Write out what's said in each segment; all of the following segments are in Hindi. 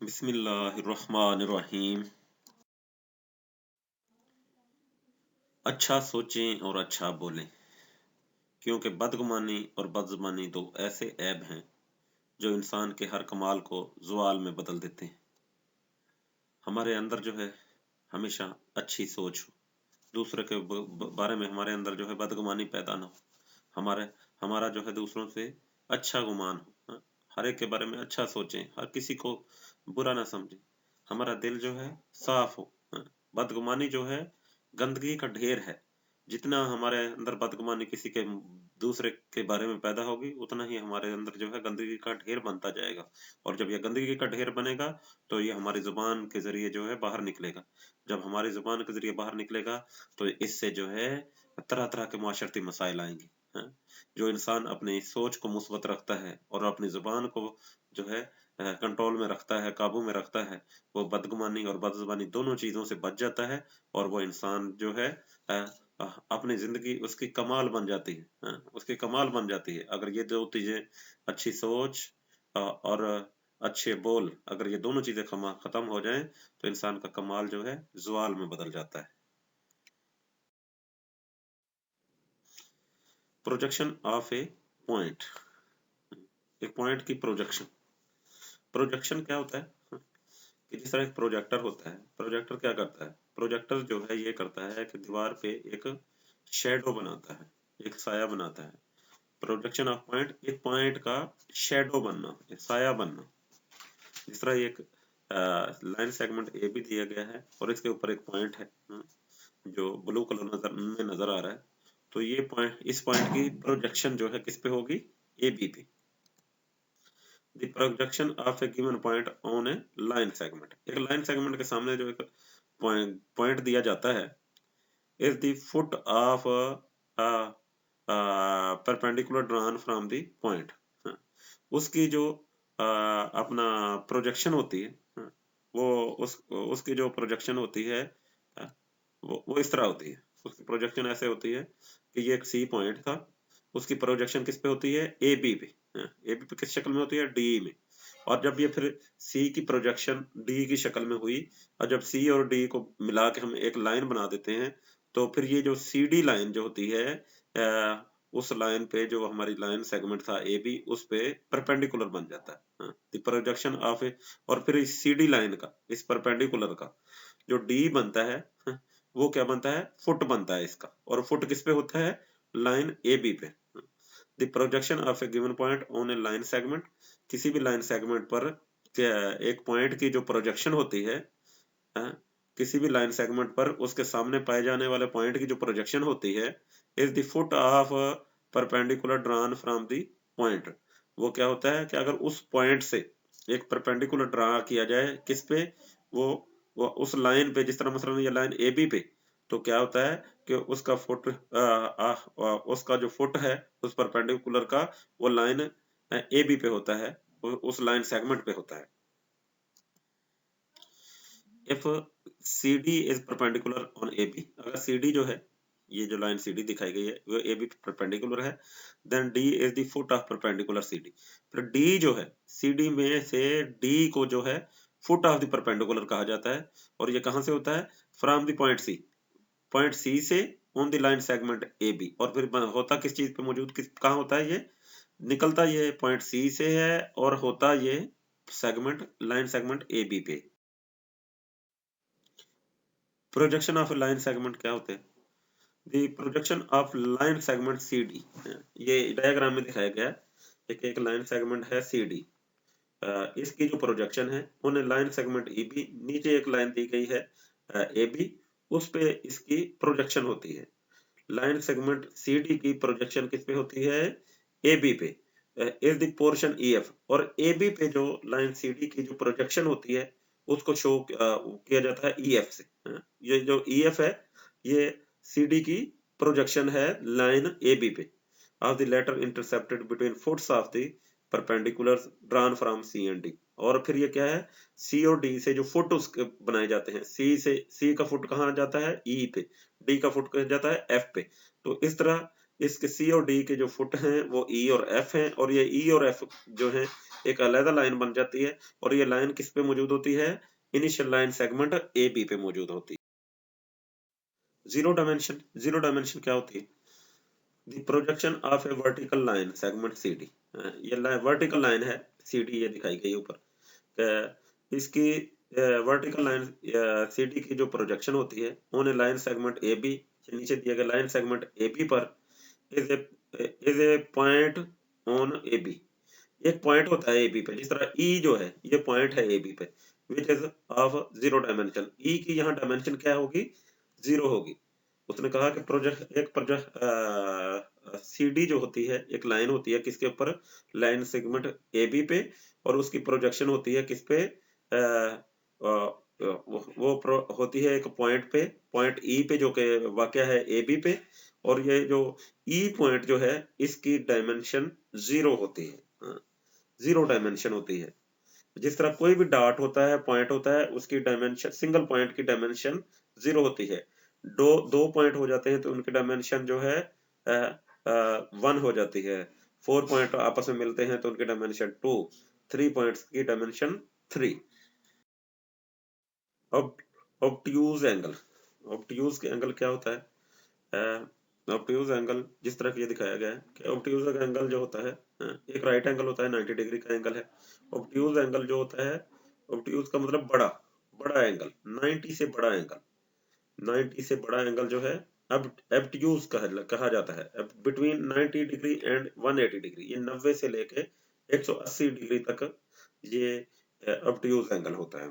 बिस्मिल्लाहिर्रहमानिर्रहीम। अच्छा सोचें और अच्छा बोलें, क्योंकि बदगुमानी और बदज़बानी दो ऐसे ऐब हैं जो इंसान के हर कमाल को ज़वाल में बदल देते हैं। हमारे अंदर जो है हमेशा अच्छी सोच हो, दूसरे के बारे में हमारे अंदर जो है बदगुमानी पैदा ना हो, हमारे हमारा जो है दूसरों से अच्छा गुमान हो, हाँ? हर एक के बारे में अच्छा सोचें, हर किसी को बुरा ना समझें, हमारा दिल जो है साफ हो, हाँ? बदगुमानी जो है गंदगी का ढेर है। जितना हमारे अंदर बदगुमानी किसी के दूसरे के बारे में पैदा होगी, उतना ही हमारे अंदर जो है गंदगी का ढेर बनता जाएगा। और जब यह गंदगी का ढेर बनेगा तो ये हमारी जुबान के जरिए जो है बाहर निकलेगा। जब हमारी जुबान के जरिए बाहर निकलेगा तो इससे जो है तरह तरह के माशरती मसाइल आएंगे, हाँ? जो इंसान अपनी सोच को मुस्बत रखता है और अपनी जुबान को जो है कंट्रोल में रखता है, काबू में रखता है, वो बदगुमानी और बदजुबानी दोनों चीजों से बच जाता है। और वो इंसान जो है अपनी जिंदगी उसकी कमाल बन जाती है, हाँ? उसकी कमाल बन जाती है अगर ये दो चीजें, अच्छी सोच और अच्छे बोल, अगर ये दोनों चीजें खत्म हो जाएं तो इंसान का कमाल जो है ज़वाल में बदल जाता है। प्रोजेक्शन ऑफ ए पॉइंट, एक पॉइंट की प्रोजेक्शन। प्रोजेक्शन क्या होता है कि जिस तरह एक प्रोजेक्टर होता है, प्रोजेक्टर क्या करता है, प्रोजेक्टर जो है ये करता है कि दीवार पे एक शेडो बनाता है, एक साया बनाता है। प्रोजेक्शन ऑफ पॉइंट, एक पॉइंट का शेडो बनना, एक साया बनना। जिस तरह एक लाइन सेगमेंट ए भी दिया गया है और इसके ऊपर एक पॉइंट है, जो ब्लू कलर में नजर आ रहा है, तो ये पॉइंट, इस पॉइंट की प्रोजेक्शन जो है किस पे होगी, ए बी पे। The projection of a given point on a line segment, एक लाइन सेगमेंट के सामने जो एक पॉइंट दिया जाता है, is the foot of perpendicular drawn from the point, हाँ, उसकी जो अपना प्रोजेक्शन होती है, हाँ, वो उसकी जो प्रोजेक्शन होती है, हाँ, वो इस तरह होती है। उसकी प्रोजेक्शन ऐसे होती है कि ये एक सी पॉइंट था, उसकी प्रोजेक्शन किस पे होती है, ए बी पे, ए बी पे किस शक्ल में होती है, डी में। और जब ये फिर सी की प्रोजेक्शन डी की शक्ल में हुई, और जब सी और डी को मिला के हम एक लाइन बना देते हैं, तो फिर ये जो सी डी लाइन जो होती है, उस लाइन पे जो हमारी लाइन सेगमेंट था ए बी, उस पे परपेंडिकुलर बन जाता है, द प्रोजेक्शन ऑफ ए। और फिर इस सी डी लाइन का, इस परपेंडिकुलर का जो डी बनता है, वो क्या बनता है, फुट बनता है इसका। और फुट किस पे होता है, लाइन ए बी पे। The projection of A given point on a line segment, किसी भी लाइन सेगमेंट पर एक पॉइंट की जो प्रोजेक्शन होती है, किसी भी लाइन सेगमेंट पर उसके सामने पाए जाने वाले पॉइंट की जो प्रोजेक्शन होती है, is the foot of perpendicular drawn from the point. वो क्या होता है कि अगर उस पॉइंट से एक परपेंडिकुलर ड्रा किया जाए किस पे, वो उस लाइन पे, जिस तरह मसलन ये लाइन ए बी पे, तो क्या होता है कि उसका फुट उसका जो फुट है उस परपेंडिकुलर का, वो लाइन ए बी पे होता है, उस लाइन सेगमेंट पे होता है। If C D is perpendicular on A B, अगर सी डी जो है, ये जो लाइन सी डी दिखाई गई है वो ए बी परपेंडिकुलर है, then D is the foot of perpendicular C D. फिर डी जो है, सी डी में से डी को जो है फुट ऑफ द परपेंडिकुलर कहा जाता है। और ये कहां से होता है, from the point C, point C से on the line segment A B. और फिर होता किस चीज पे मौजूद, किस कहाँ होता है, ये निकलता ये पॉइंट सी से है और होता ये segment, line segment A B पे। प्रोजेक्शन ऑफ लाइन सेगमेंट क्या होते हैं, the projection of line segment C D, ये डायग्राम में दिखाया गया है। एक लाइन सेगमेंट है सी डी, इसकी जो प्रोजेक्शन है उन्हें लाइन सेगमेंट ई बी, नीचे एक लाइन दी गई है ए बी, उस पे इसकी प्रोजेक्शन होती है। लाइन सेगमेंट सी डी की प्रोजेक्शन किस पे होती है, ए बी पे, is the portion E F. और ए बी पे जो लाइन सी डी की जो प्रोजेक्शन होती है उसको शो किया जाता है ई एफ से, ये जो ई एफ है ये सी डी की प्रोजेक्शन है लाइन ए बी पे, of the latter intercepted between foots of the perpendicular drawn from C and D. और फिर ये क्या है, सी और डी से जो फुट उसके बनाए जाते हैं, सी से, सी का फुट कहाँ जाता है, ई पे, डी का फुट कहाँ जाता है, एफ पे। तो इस तरह इसके सी और डी के जो फुट हैं वो ई और एफ हैं, और ये ई और एफ जो हैं एक अलग लाइन बन जाती है, और ये लाइन किस पे मौजूद होती है? Initial line segment A B पे मौजूद होती है। जीरो डायमेंशन क्या होती है? The projection of a vertical line segment C D. ये वर्टिकल लाइन है सी डी, ये दिखाई गई ऊपर। इसकी वर्टिकल लाइन सी डी की जो प्रोजेक्शन होती है on a line segment A B, नीचे दिए गए लाइन सेगमेंट ए बी पर, is a point on A B. एक पॉइंट होता है ए बी पे, जिस तरह ई जो है ये पॉइंट है ए बी पे, which is of zero dimension. E की यहाँ डायमेंशन क्या होगी? जीरो होगी। उसने कहा कि प्रोजेक्ट सी डी जो होती है एक लाइन होती है किसके ऊपर? लाइन सेगमेंट ए बी पे, और उसकी प्रोजेक्शन होती है किस पे? होती है एक पॉइंट पे, पॉइंट ई पे, जो कि वाक़या है ए बी पे, और ये जो ई पॉइंट जो है इसकी डायमेंशन जीरो होती है, जीरो डायमेंशन होती है। जिस तरह कोई भी डॉट होता है, पॉइंट होता है, उसकी डायमेंशन, सिंगल पॉइंट की डायमेंशन जीरो होती है। दो पॉइंट हो जाते हैं तो उनकी डायमेंशन जो है वन हो जाती है। 4 पॉइंट आपस में मिलते हैं तो उनकी डायमेंशन 2, 3 पॉइंट्स की डायमेंशन 3। ऑब्ट्यूज एंगल, ऑब्ट्यूज के एंगल क्या होता है? ऑब्ट्यूज एंगल जिस तरह की ये दिखाया गया है कि ऑब्ट्यूज एंगल जो होता है, एक राइट एंगल होता है 90 डिग्री का एंगल है। ऑब्ट्यूज एंगल जो होता है, ऑब्ट्यूज का मतलब बड़ा, बड़ा एंगल, 90 से बड़ा एंगल, 90 से बड़ा एंगल जो है अब एब्ट्यूज कहा जाता है। बिटवीन 90 डिग्री एंड 180 डिग्री, ये 90 से लेके 180 डिग्री तक ये ऑब्ट्यूज एंगल होता है।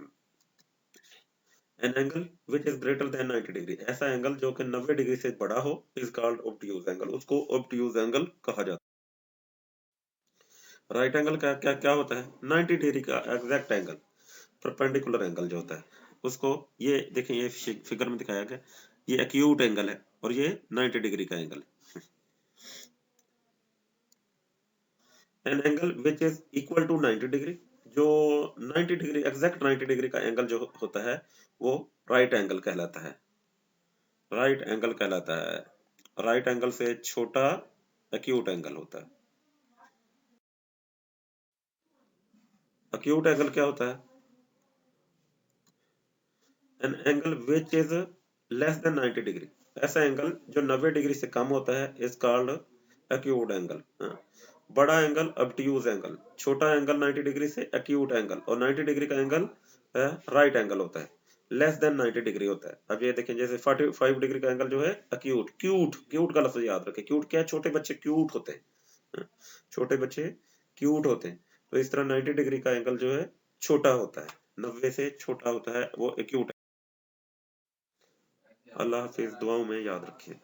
An angle which is greater than 90 degree, ऐसा एंगल जो कि 90 डिग्री से बड़ा हो, इज कॉल्ड ऑब्ट्यूज एंगल, उसको ऑब्ट्यूज एंगल कहा जाता है। राइट एंगल का क्या क्या होता है? 90 डिग्री का एग्जैक्ट एंगल, परपेंडिकुलर एंगल जो होता है उसको, ये देखें ये फिगर में दिखाया गया, ये एक्यूट एंगल है और ये 90 डिग्री का एंगल है। An angle which is equal to 90 degree, जो 90 डिग्री एग्जैक्ट 90 डिग्री का एंगल जो होता है वो राइट एंगल कहलाता है, राइट एंगल कहलाता है। राइट एंगल से छोटा एक्यूट एंगल होता है। एक्यूट एंगल क्या होता है? An angle which is less than 90 degree, ऐसा एंगल जो 90 डिग्री से कम होता है इज कॉल्ड एक्यूट एंगल। बड़ा एंगल ऑब्ट्यूज एंगल, छोटा एंगल 90 डिग्री से एक्यूट एंगल, और 90 डिग्री का एंगल राइट एंगल होता है, लेस देन 90 डिग्री होता है। अब ये देखें जैसे 45 डिग्री का एंगल जो है एक्यूट, क्यूट का लफ्ज याद रखें, क्यूट क्या है? छोटे बच्चे क्यूट होते हैं, छोटे बच्चे क्यूट होते हैं। तो इस तरह 90 डिग्री का एंगल जो है छोटा होता है, 90 से छोटा होता है, वो एक्यूट। अल्लाह हाफिज, दुआओं में याद रखिए।